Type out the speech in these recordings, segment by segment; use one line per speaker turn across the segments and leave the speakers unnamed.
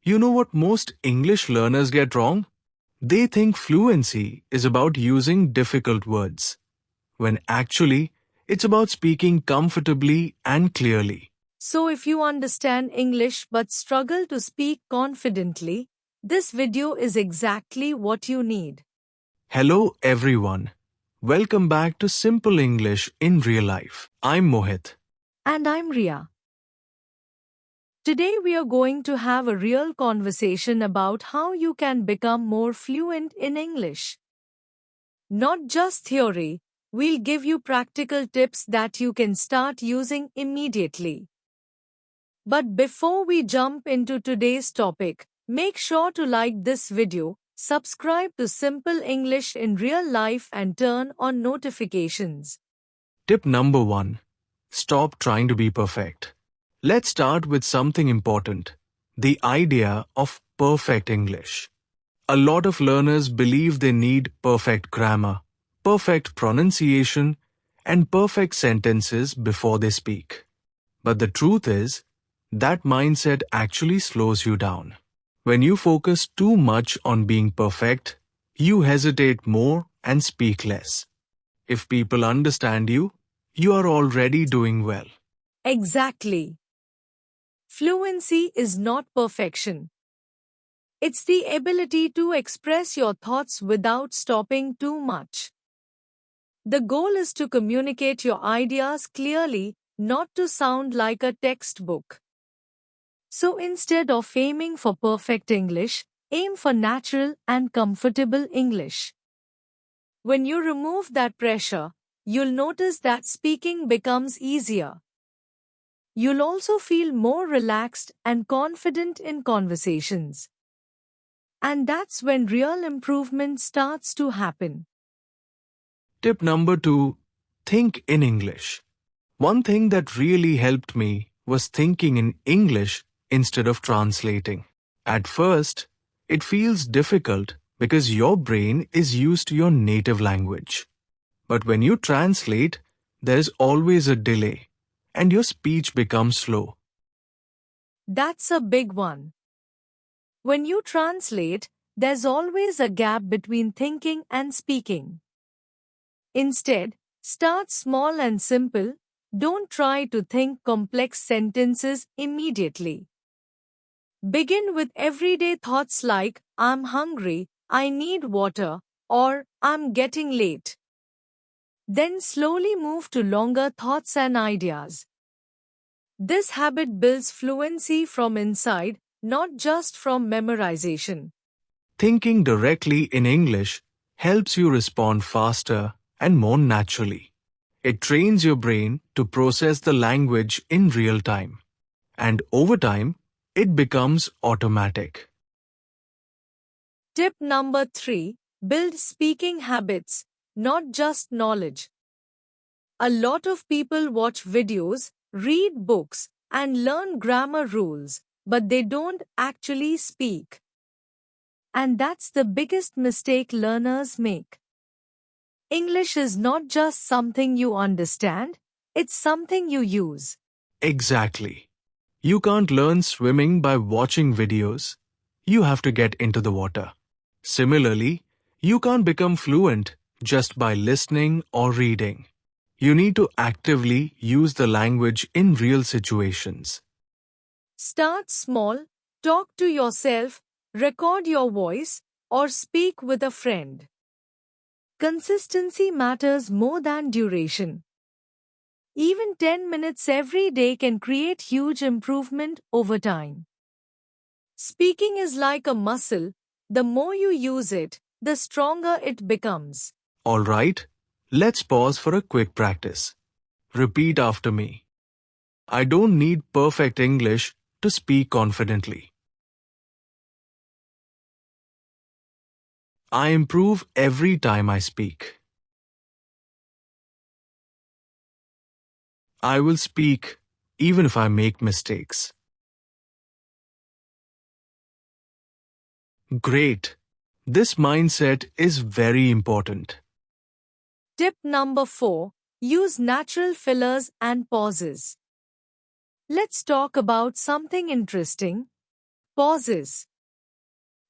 You know what most English learners get wrong? They think fluency is about using difficult words, when actually it's about speaking comfortably and clearly.
So if you understand English but struggle to speak confidently, this video is exactly what you need.
Hello everyone. Welcome back to Simple English in Real Life. I'm Mohit.
And I'm Ria. Today we are going to have a real conversation about how you can become more fluent in English. Not just theory, we'll give you practical tips that you can start using immediately. But before we jump into today's topic, make sure to like this video, subscribe to Simple English in Real Life and turn on notifications.
Tip number 1. Stop trying to be perfect. Let's start with something important. The idea of perfect English. A lot of learners believe they need perfect grammar, perfect pronunciation, and perfect sentences before they speak. But the truth is, that mindset actually slows you down. When you focus too much on being perfect, you hesitate more and speak less. If people understand you, you are already doing well.
Exactly. Fluency is not perfection. It's the ability to express your thoughts without stopping too much. The goal is to communicate your ideas clearly, not to sound like a textbook. So instead of aiming for perfect English, aim for natural and comfortable English. When you remove that pressure, you'll notice that speaking becomes easier. You'll also feel more relaxed and confident in conversations. And that's when real improvement starts to happen.
Tip number 2. Think in English. One thing that really helped me was thinking in English instead of translating. At first, it feels difficult because your brain is used to your native language. But when you translate, there is always a delay, and your speech becomes slow.
That's a big one. When you translate, there's always a gap between thinking and speaking. Instead, start small and simple. Don't try to think complex sentences immediately. Begin with everyday thoughts like, I'm hungry, I need water, or I'm getting late. Then slowly move to longer thoughts and ideas. This habit builds fluency from inside, not just from memorization.
Thinking directly in English helps you respond faster and more naturally. It trains your brain to process the language in real time. And over time, it becomes automatic.
Tip number 3. Build speaking habits, not just knowledge. A lot of people watch videos, read books, and learn grammar rules, but they don't actually speak. And that's the biggest mistake learners make. English is not just something you understand, it's something you use.
Exactly. You can't learn swimming by watching videos. You have to get into the water. Similarly, you can't become fluent just by listening or reading. You need to actively use the language in real situations.
Start small, talk to yourself, record your voice, or speak with a friend. Consistency matters more than duration. Even 10 minutes every day can create huge improvement over time. Speaking is like a muscle. The more you use it, the stronger it becomes.
Alright, let's pause for a quick practice. Repeat after me. I don't need perfect English to speak confidently. I improve every time I speak. I will speak even if I make mistakes. Great. This mindset is very important.
Tip number 4. Use natural fillers and pauses. Let's talk about something interesting. Pauses.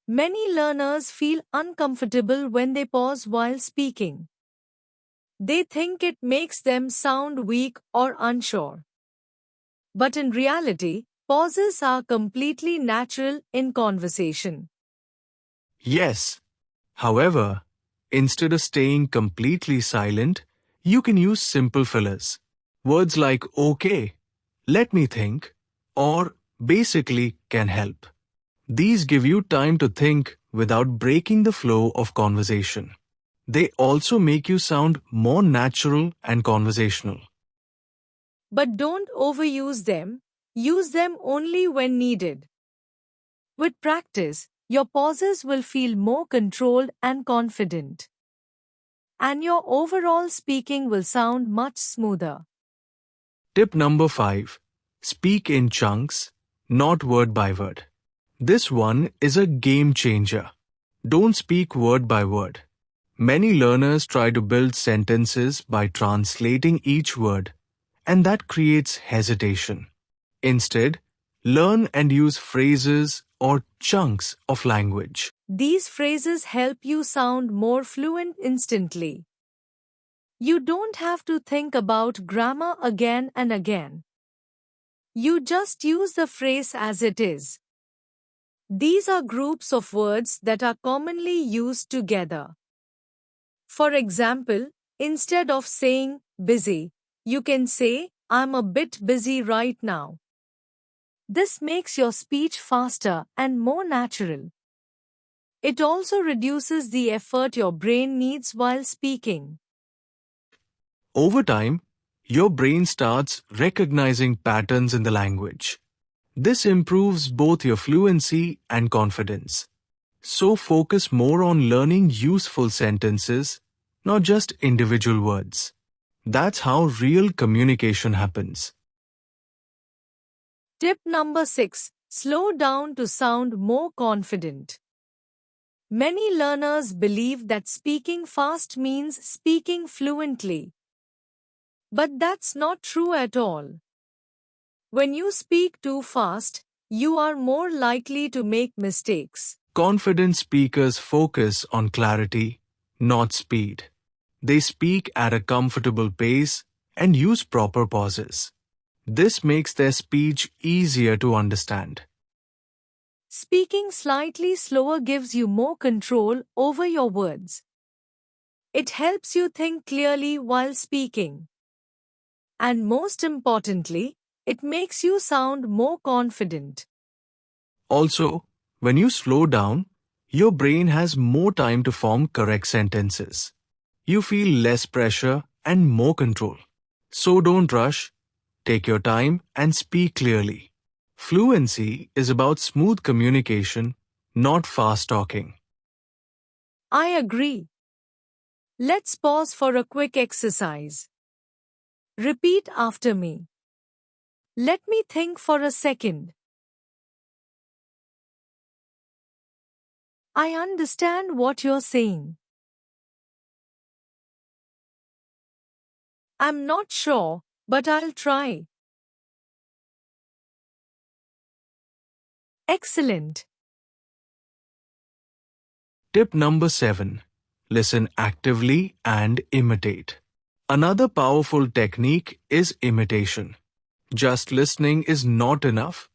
Many learners feel uncomfortable when they pause while speaking. They think it makes them sound weak or unsure. But in reality, pauses are completely natural in conversation.
Yes. However, instead of staying completely silent, you can use simple fillers. Words like okay, let me think, or basically can help. These give you time to think without breaking the flow of conversation. They also make you sound more natural and conversational.
But don't overuse them, use them only when needed. With practice, your pauses will feel more controlled and confident. And your overall speaking will sound much smoother.
Tip number 5. Speak in chunks, not word by word. This one is a game changer. Don't speak word by word. Many learners try to build sentences by translating each word, and that creates hesitation. Instead, learn and use phrases or chunks of language.
These phrases help you sound more fluent instantly. You don't have to think about grammar again and again. You just use the phrase as it is. These are groups of words that are commonly used together. For example, instead of saying busy, you can say I'm a bit busy right now. This makes your speech faster and more natural. It also reduces the effort your brain needs while speaking.
Over time, your brain starts recognizing patterns in the language. This improves both your fluency and confidence. So focus more on learning useful sentences, not just individual words. That's how real communication happens.
Tip number 6. Slow down to sound more confident. Many learners believe that speaking fast means speaking fluently. But that's not true at all. When you speak too fast, you are more likely to make mistakes.
Confident speakers focus on clarity, not speed. They speak at a comfortable pace and use proper pauses. This makes their speech easier to understand.
Speaking slightly slower gives you more control over your words. It helps you think clearly while speaking. And most importantly, it makes you sound more confident.
Also, when you slow down, your brain has more time to form correct sentences. You feel less pressure and more control. So don't rush, take your time and speak clearly. Fluency is about smooth communication, not fast talking.
I agree. Let's pause for a quick exercise. Repeat after me. Let me think for a second. I understand what you're saying. I'm not sure, but I'll try. Excellent.
Tip number 7. Listen actively and imitate. Another powerful technique is imitation. Just listening is not enough.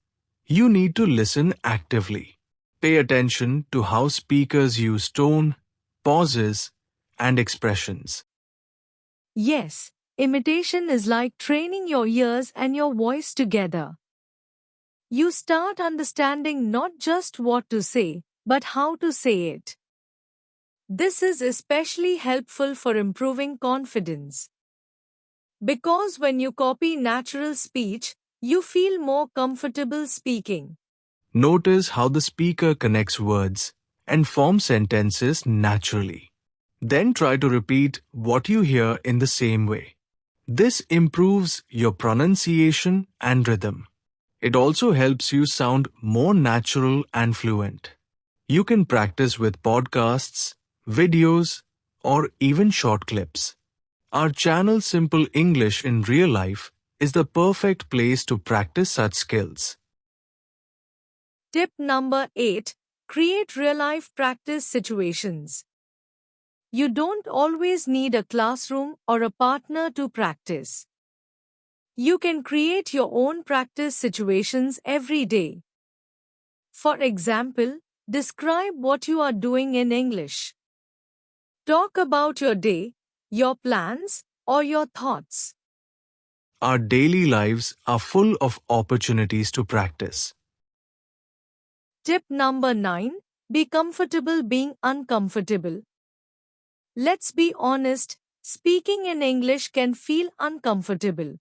You need to listen actively. Pay attention to how speakers use tone, pauses, and expressions.
Yes, imitation is like training your ears and your voice together. You start understanding not just what to say, but how to say it. This is especially helpful for improving confidence. Because when you copy natural speech, you feel more comfortable speaking.
Notice how the speaker connects words and forms sentences naturally. Then try to repeat what you hear in the same way. This improves your pronunciation and rhythm. It also helps you sound more natural and fluent. You can practice with podcasts, videos, or even short clips. Our channel Simple English in Real Life is the perfect place to practice such skills.
Tip number 8. Create real-life practice situations. You don't always need a classroom or a partner to practice. You can create your own practice situations every day. For example, describe what you are doing in English. Talk about your day, your plans, or your thoughts.
Our daily lives are full of opportunities to practice.
Tip number 9. Be comfortable being uncomfortable. Let's be honest, speaking in English can feel uncomfortable.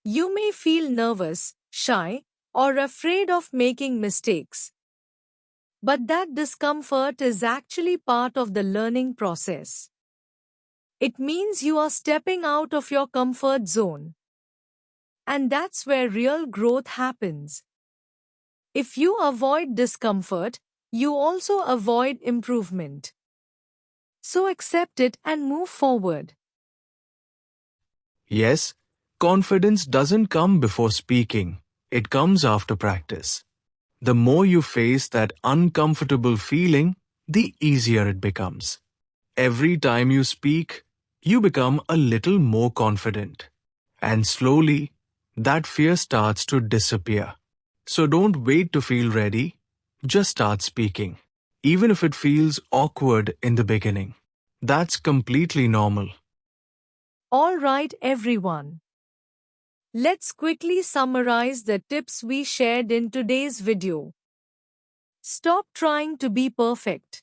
You may feel nervous, shy, or afraid of making mistakes. But that discomfort is actually part of the learning process. It means you are stepping out of your comfort zone. And that's where real growth happens. If you avoid discomfort, you also avoid improvement. So accept it and move forward.
Yes, confidence doesn't come before speaking, it comes after practice. The more you face that uncomfortable feeling, the easier it becomes. Every time you speak, you become a little more confident. And slowly, that fear starts to disappear. So don't wait to feel ready, just start speaking. Even if it feels awkward in the beginning. That's completely normal.
Alright, everyone. Let's quickly summarize the tips we shared in today's video. Stop trying to be perfect.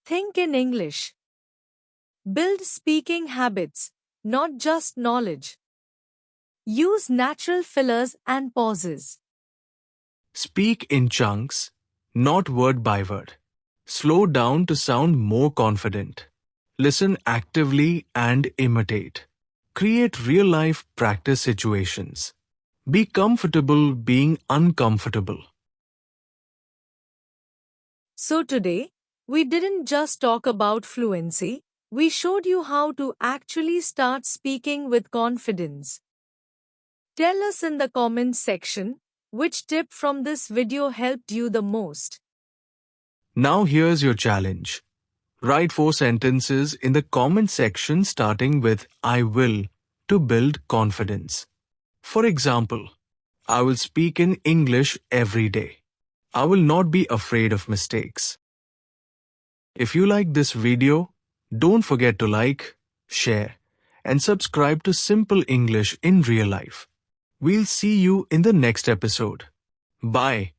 Think in English. Build speaking habits, not just knowledge. Use natural fillers and pauses.
Speak in chunks, not word by word. Slow down to sound more confident. Listen actively and imitate. Create real-life practice situations. Be comfortable being uncomfortable.
So today, we didn't just talk about fluency, we showed you how to actually start speaking with confidence. Tell us in the comments section, which tip from this video helped you the most?
Now here's your challenge. Write 4 sentences in the comment section starting with I will to build confidence. For example, I will speak in English every day. I will not be afraid of mistakes. If you like this video, don't forget to like, share, and subscribe to Simple English in Real Life. We'll see you in the next episode. Bye.